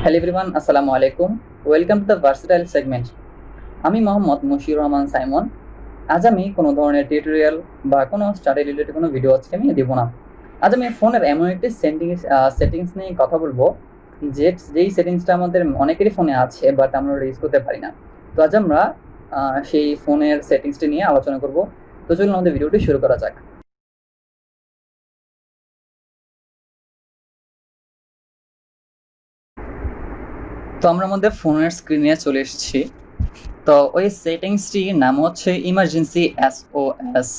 Hello everyone, আসসালামু আলাইকুম। Welcome to the versatile segment. আমি মোহাম্মদ মশিউর রহমান সাইমন। আজ আমি কোনো ধরনের টিউটোরিয়াল বা কোনো স্টাডি রিলেটেড কোনো ভিডিও আজকে আমি দেবো না। আজ আমি ফোনের এমন একটি সেটিংস নিয়ে কথা বলবো যেই সেটিংসটা আমাদের অনেকেরই ফোনে আছে, বাট আমরা ইউজ করতে পারি না। তো আজ আমরা সেই ফোনের সেটিংসটি নিয়ে আলোচনা করব। তো চলুন আমাদের ভিডিওটি শুরু করা যাক। তো আমরা আমাদের ফোনের স্ক্রিনে চলে এসেছি। তো ওই সেটিংসটির নাম হচ্ছে ইমার্জেন্সি এসওএস।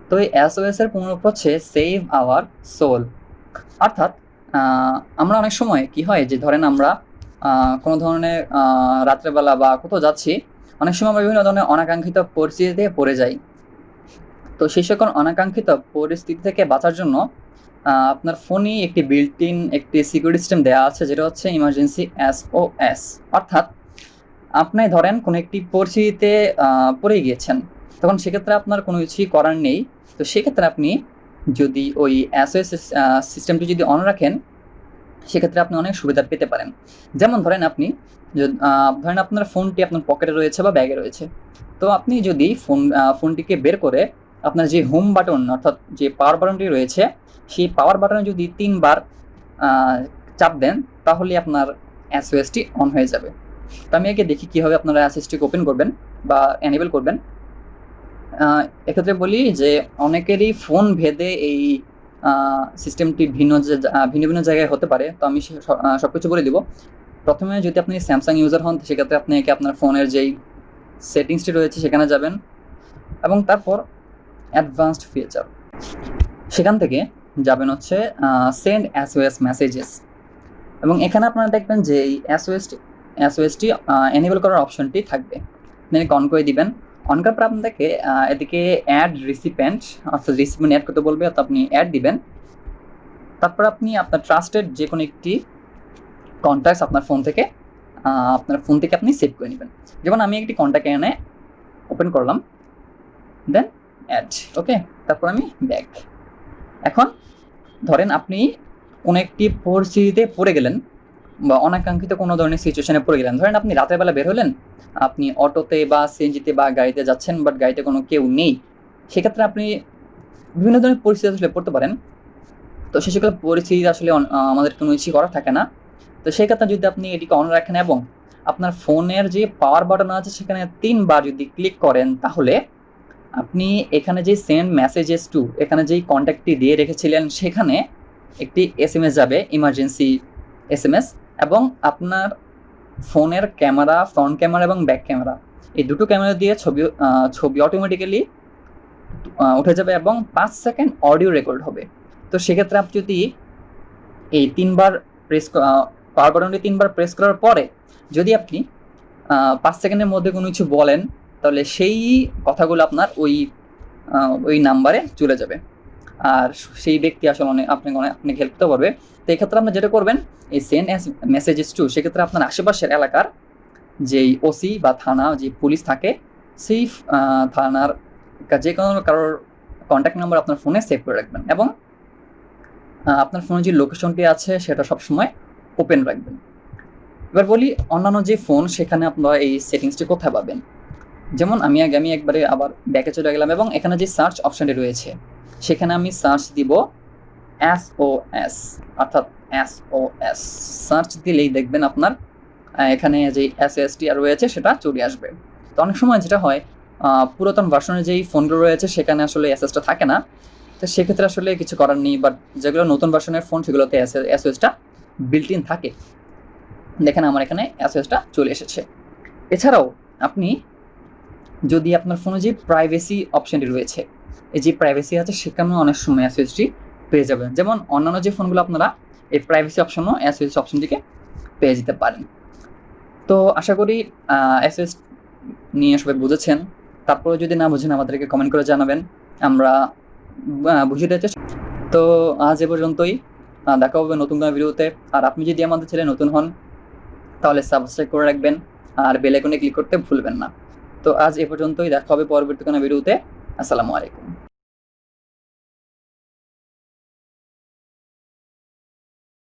তো এই এসওএস এর পূর্ণরূপ হচ্ছে সেভ আওয়ার সোল। অর্থাৎ আমরা অনেক সময় কি হয় যে ধরেন আমরা কোনো ধরনের রাত্রেবেলা বা কোথাও যাচ্ছি, অনেক সময় আমরা বিভিন্ন ধরনের অনাকাঙ্ক্ষিত পরিস্থিতিতে পড়ে যাই। তো সেই সকল অনাকাঙ্ক্ষিত পরিস্থিতি থেকে বাঁচার জন্য আপনার ফোনই একটি বিল্ট ইন একটি সিকিউরিটি সিস্টেম দেওয়া আছে, যেটা হচ্ছে ইমার্জেন্সি এসওএস। অর্থাৎ আপনি ধরেন কোনো একটি পরিস্থিতিতে পড়ে গিয়েছেন, তখন সেক্ষেত্রে আপনার কোনো কিছুই করার নেই। তো সেক্ষেত্রে আপনি যদি ওই এসওএস সিস্টেমটি যদি অন রাখেন, সেক্ষেত্রে আপনি অনেক সুবিধা পেতে পারেন। যেমন ধরেন আপনি ধরেন আপনার ফোনটি আপনার পকেটে রয়েছে বা ব্যাগে রয়েছে। তো আপনি যদি ফোনটিকে বের করে আপনার যে হোম বাটন অর্থাৎ যে পাওয়ার বাটনটি রয়েছে, সেই পাওয়ার বাটনে যদি ৩ বার চাপ দেন, তাহলে আপনার এসওএসটি অন হয়ে যাবে। তো আমি আগে দেখি কীভাবে আপনারা এসওএসটিকে ওপেন করবেন বা এনেবল করবেন। এক্ষেত্রে বলি যে অনেকেরই ফোন ভেদে এই সিস্টেমটি ভিন্ন ভিন্ন জায়গায় হতে পারে। তো আমি সব কিছু বলে দিব। প্রথমে যদি আপনি স্যামসাং ইউজার হন, সেক্ষেত্রে আপনি আপনার ফোনের যেই সেটিংসটি রয়েছে সেখানে যাবেন এবং তারপর অ্যাডভান্সড ফিচার, সেখান থেকে যাবেন হচ্ছে সেন্ড এসওএস মেসেজেস। এবং এখানে আপনারা দেখবেন যে এই এসওএসটি এনেবল করার অপশনটি থাকবে। আপনি অন করে দিবেন। অন করার পর আপনাকে এদিকে অ্যাড রিসিপেন্ট অর্থাৎ রিসিপেন্ট অ্যাড করতে বলবে, অর্থাৎ আপনি অ্যাড দিবেন। তারপর আপনি আপনার ট্রাস্টেড যে কোনো একটি কন্ট্যাক্টস আপনার ফোন থেকে আপনি সেভ করে নেবেন। যেমন আমি একটি কন্ট্যাক্ট এনে ওপেন করলাম, দেন অ্যাড, ওকে। তারপর আমি ব্যাক। এখন ধরেন আপনি কোনো একটি পরিস্থিতিতে পড়ে গেলেন বা অনাকাঙ্ক্ষিত কোনো ধরনের সিচুয়েশনে পড়ে গেলেন। ধরেন আপনি রাতের বেলা বের হলেন, আপনি অটোতে বা সিএনজিতে বা গাড়িতে যাচ্ছেন, বাট গাড়িতে কোনো কেউ নেই। সেক্ষেত্রে আপনি বিভিন্ন ধরনের পরিস্থিতি আসলে পড়তে পারেন। তো সে সকল পরিস্থিতি আসলে আমাদের কোনো কিছুই করা থাকে না। তো সেক্ষেত্রে যদি আপনি এটিকে অন রাখেন এবং আপনার ফোনের যে পাওয়ার বাটন আছে সেখানে ৩ বার যদি ক্লিক করেন, তাহলে আপনি এখানে যে সেন্ড মেসেজেস টু এখানে যেই কন্ট্যাক্টটি দিয়ে রেখেছিলেন, সেখানে একটি এসএমএস যাবে, ইমার্জেন্সি এসএমএস। এবং আপনার ফোনের ক্যামেরা, ফ্রন্ট ক্যামেরা এবং ব্যাক ক্যামেরা, এই দুটো ক্যামেরা দিয়ে ছবি অটোমেটিক্যালি উঠে যাবে এবং ৫ সেকেন্ড অডিও রেকর্ড হবে। তো সেক্ষেত্রে আপনি যদি এই ৩ বার পাওয়ার বাটনটি ৩ বার প্রেস করার পরে যদি আপনি ৫ সেকেন্ডের মধ্যে কোনো কিছু বলেন, তাহলে সেই কথাগুলো আপনার ওই নাম্বারে চলে যাবে, আর সেই ব্যক্তি আসলে আপনাকে হেল্প করতে পারবে। তো এক্ষেত্রে আপনি যেটা করবেন, এই সেন্ড মেসেজেস টু, সেক্ষেত্রে আপনার আশেপাশের এলাকার যেই ওসি বা থানা যে পুলিশ থাকে, সেই থানার যে কোনো কারোর কন্ট্যাক্ট নাম্বার আপনার ফোনে সেভ করে রাখবেন এবং আপনার ফোনে যে লোকেশনটি আছে সেটা সবসময় ওপেন রাখবেন। এবার বলি অন্যান্য যে ফোন, সেখানে আপনারা এই সেটিংসটি কোথায় পাবেন। যেমন আমি একবারে আবার ব্যাকে চলে গেলাম এবং এখানে যে সার্চ অপশানটি রয়েছে, সেখানে আমি সার্চ দিব এসওএস, অর্থাৎ এসওএস সার্চ দিলেই দেখবেন আপনার এখানে যে এসওএসটি রয়েছে সেটা চলে আসবে। তো অনেক সময় যেটা হয়, পুরাতন ভার্সনের যেই ফোনগুলো রয়েছে সেখানে আসলে এসএসটা থাকে না। তো সেক্ষেত্রে আসলে কিছু করার নেই, বাট যেগুলো নতুন ভার্সনের ফোন সেগুলোতে এসওএসটা বিল্ট ইন থাকে। দেখেন আমার এখানে এসওএসটা চলে এসেছে। এছাড়াও আপনি যদি আপনার ফোনে যে প্রাইভেসি অপশানটি রয়েছে, এই যে প্রাইভেসি আছে, সেখানেও অনেক সময় এসওএসটি পেয়ে যাবেন। যেমন অন্যান্য যে ফোনগুলো আপনারা এই প্রাইভেসি অপশনও এসওএস অপশনটিকে পেয়ে যেতে পারেন। তো আশা করি এসওএস নিয়ে সবাই বুঝেছেন। তারপরে যদি না বুঝেন আমাদেরকে কমেন্ট করে জানাবেন, আমরা বুঝিয়ে দেওয়ার চেষ্টা। তো আজ এ পর্যন্তই, দেখা হবে নতুন কোনো ভিডিওতে। আর আপনি যদি আমাদের চ্যানেলে নতুন হন, তাহলে সাবস্ক্রাইব করে রাখবেন আর বেল আইকনে ক্লিক করতে ভুলবেন না। তো আজ এ পর্যন্তই, দেখা হবে পরবর্তী কোনো ভিডিওতে। আসসালামু আলাইকুম।